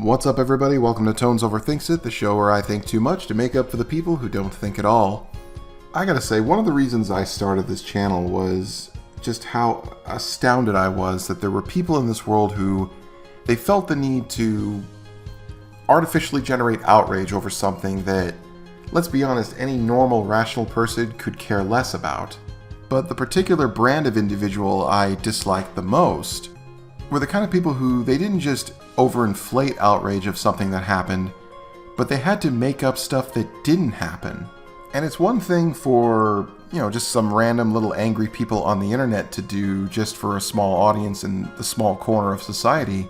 What's up, everybody? Welcome to Tones Overthinks It, the show where I think too much to make up for the people who don't think at all. I gotta say, one of the reasons I started this channel was just how astounded I was that there were people in this world who they felt the need to artificially generate outrage over something that, let's be honest, any normal, rational person could care less about. But the particular brand of individual I disliked the most were the kind of people who they didn't just overinflate outrage of something that happened, but they had to make up stuff that didn't happen. And it's one thing for, just some random little angry people on the internet to do just for a small audience in the small corner of society.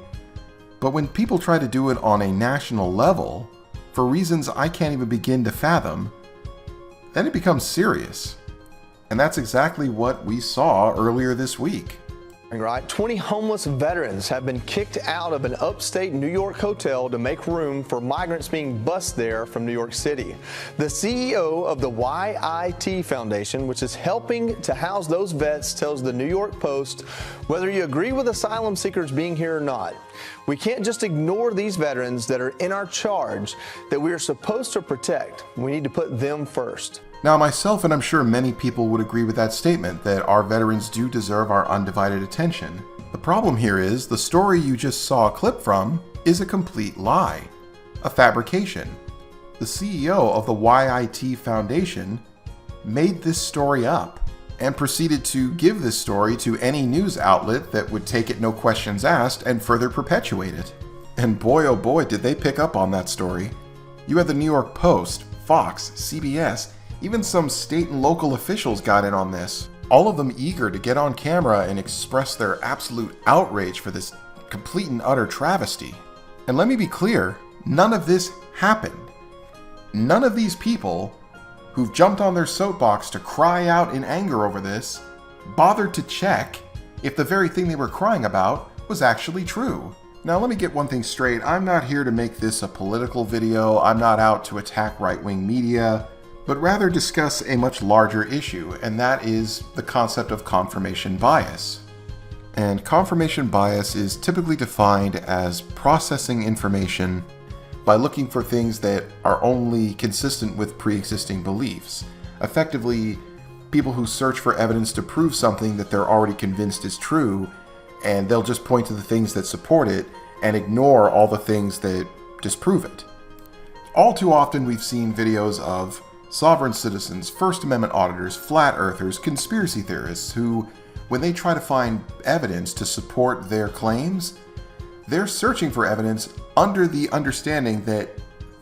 But when people try to do it on a national level, for reasons I can't even begin to fathom, then it becomes serious. And that's exactly what we saw earlier this week. Right, 20 homeless veterans have been kicked out of an upstate New York hotel to make room for migrants being bused there from New York City. The CEO of the YIT Foundation, which is helping to house those vets, tells the New York Post, whether you agree with asylum seekers being here or not, we can't just ignore these veterans that are in our charge that we are supposed to protect. We need to put them first. Now, myself and I'm sure many people would agree with that statement, that our veterans do deserve our undivided attention. The problem here is, the story you just saw a clip from is a complete lie. A fabrication. The CEO of the YIT Foundation made this story up and proceeded to give this story to any news outlet that would take it no questions asked and further perpetuate it. And boy oh boy did they pick up on that story. You had the New York Post, Fox, CBS, even some state and local officials got in on this, all of them eager to get on camera and express their absolute outrage for this complete and utter travesty. And let me be clear, none of this happened. None of these people who've jumped on their soapbox to cry out in anger over this bothered to check if the very thing they were crying about was actually true. Now let me get one thing straight, I'm not here to make this a political video, I'm not out to attack right-wing media, but rather discuss a much larger issue, and that is the concept of confirmation bias. And confirmation bias is typically defined as processing information by looking for things that are only consistent with pre-existing beliefs. Effectively, people who search for evidence to prove something that they're already convinced is true, and they'll just point to the things that support it and ignore all the things that disprove it. All too often we've seen videos of sovereign citizens, First Amendment auditors, flat earthers, conspiracy theorists who, when they try to find evidence to support their claims, they're searching for evidence under the understanding that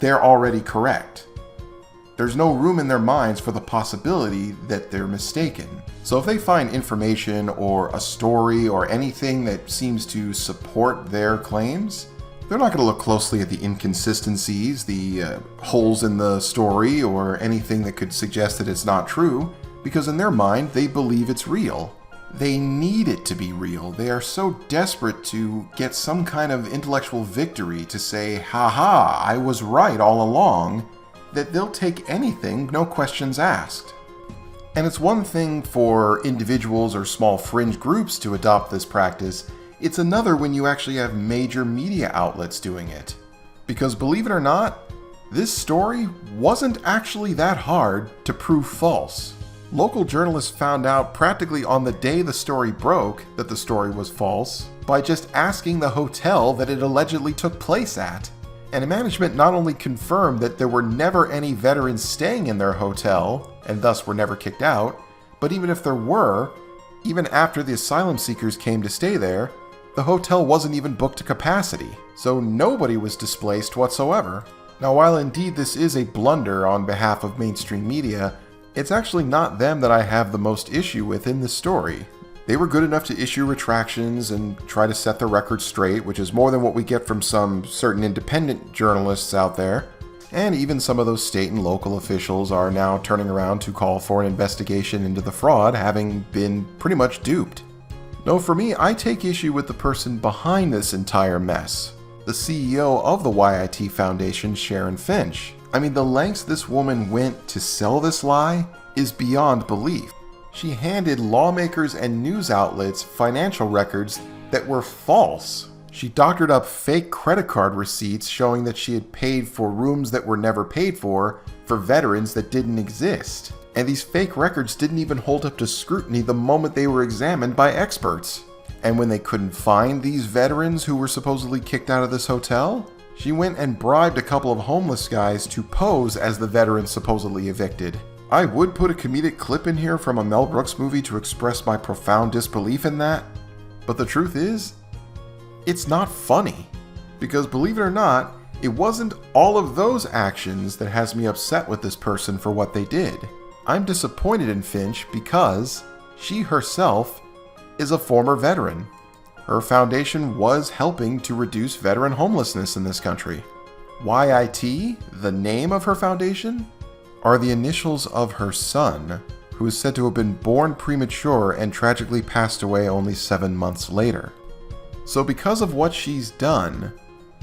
they're already correct. There's no room in their minds for the possibility that they're mistaken. So if they find information or a story or anything that seems to support their claims, they're not going to look closely at the inconsistencies, the holes in the story, or anything that could suggest that it's not true, because in their mind, they believe it's real. They need it to be real. They are so desperate to get some kind of intellectual victory to say, "Ha-ha, I was right all along," that they'll take anything, no questions asked. And it's one thing for individuals or small fringe groups to adopt this practice. It's another when you actually have major media outlets doing it. Because believe it or not, this story wasn't actually that hard to prove false. Local journalists found out practically on the day the story broke that the story was false by just asking the hotel that it allegedly took place at. And management not only confirmed that there were never any veterans staying in their hotel, and thus were never kicked out, but even if there were, even after the asylum seekers came to stay there, the hotel wasn't even booked to capacity, so nobody was displaced whatsoever. Now, while indeed this is a blunder on behalf of mainstream media, it's actually not them that I have the most issue with in this story. They were good enough to issue retractions and try to set the record straight, which is more than what we get from some certain independent journalists out there. And even some of those state and local officials are now turning around to call for an investigation into the fraud, having been pretty much duped. No, for me, I take issue with the person behind this entire mess. The CEO of the YIT Foundation, Sharon Finch. I mean, the lengths this woman went to sell this lie is beyond belief. She handed lawmakers and news outlets financial records that were false. She doctored up fake credit card receipts showing that she had paid for rooms that were never paid for veterans that didn't exist. And these fake records didn't even hold up to scrutiny the moment they were examined by experts. And when they couldn't find these veterans who were supposedly kicked out of this hotel, she went and bribed a couple of homeless guys to pose as the veterans supposedly evicted. I would put a comedic clip in here from a Mel Brooks movie to express my profound disbelief in that, but the truth is, it's not funny. Because believe it or not, it wasn't all of those actions that has me upset with this person for what they did. I'm disappointed in Finch because she herself is a former veteran. Her foundation was helping to reduce veteran homelessness in this country. YIT, the name of her foundation, are the initials of her son, who is said to have been born premature and tragically passed away only 7 months later. So because of what she's done,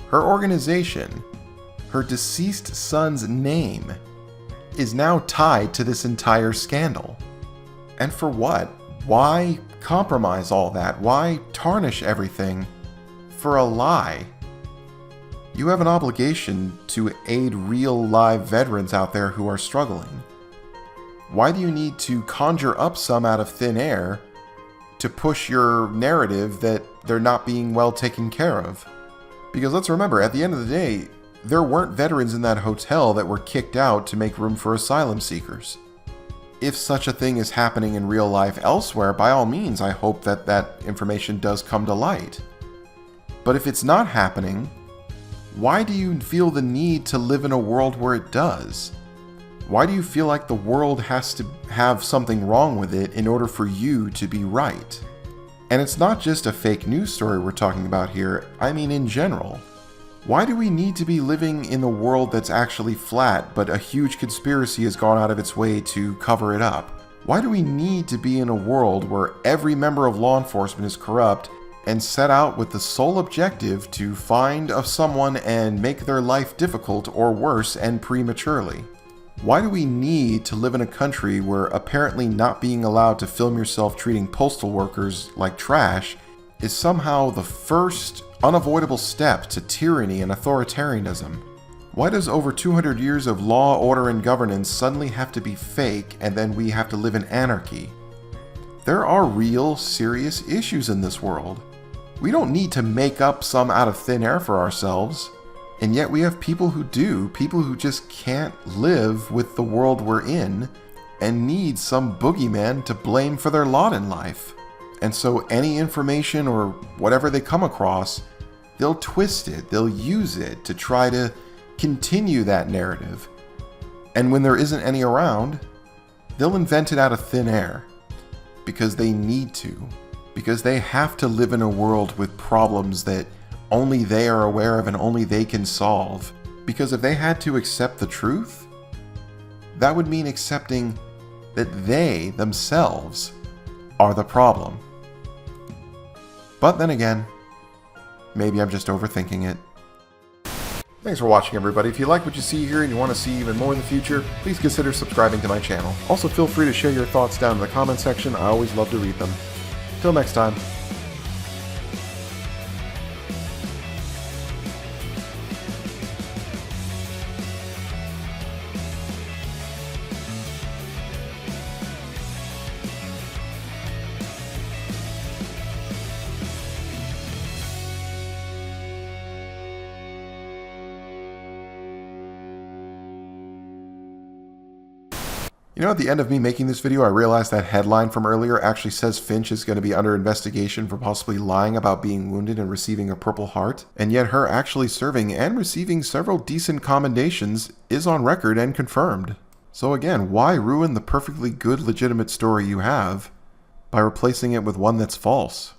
her organization, her deceased son's name, is now tied to this entire scandal. And for what? Why compromise all that? Why tarnish everything for a lie? You have an obligation to aid real live veterans out there who are struggling. Why do you need to conjure up some out of thin air to push your narrative that they're not being well taken care of? Because let's remember, at the end of the day, there weren't veterans in that hotel that were kicked out to make room for asylum seekers. If such a thing is happening in real life elsewhere, by all means, I hope that that information does come to light. But if it's not happening, why do you feel the need to live in a world where it does? Why do you feel like the world has to have something wrong with it in order for you to be right? And it's not just a fake news story we're talking about here, I mean in general. Why do we need to be living in a world that's actually flat, but a huge conspiracy has gone out of its way to cover it up? Why do we need to be in a world where every member of law enforcement is corrupt and set out with the sole objective to find someone and make their life difficult or worse and prematurely? Why do we need to live in a country where apparently not being allowed to film yourself treating postal workers like trash is somehow the first unavoidable step to tyranny and authoritarianism? Why does over 200 years of law, order, and governance suddenly have to be fake and then we have to live in anarchy? There are real, serious issues in this world. We don't need to make up some out of thin air for ourselves. And yet we have people who do, people who just can't live with the world we're in and need some boogeyman to blame for their lot in life. And so any information or whatever they come across, they'll twist it, they'll use it to try to continue that narrative. And when there isn't any around, they'll invent it out of thin air because they need to, because they have to live in a world with problems that only they are aware of and only they can solve. Because if they had to accept the truth, that would mean accepting that they themselves are the problem. But then again, maybe I'm just overthinking it. Thanks for watching, everybody. If you like what you see here and you want to see even more in the future, please consider subscribing to my channel. Also, feel free to share your thoughts down in the comment section. I always love to read them. Till next time. You know, at the end of me making this video, I realized that headline from earlier actually says Finch is going to be under investigation for possibly lying about being wounded and receiving a Purple Heart, and yet her actually serving and receiving several decent commendations is on record and confirmed. So again, why ruin the perfectly good, legitimate story you have by replacing it with one that's false?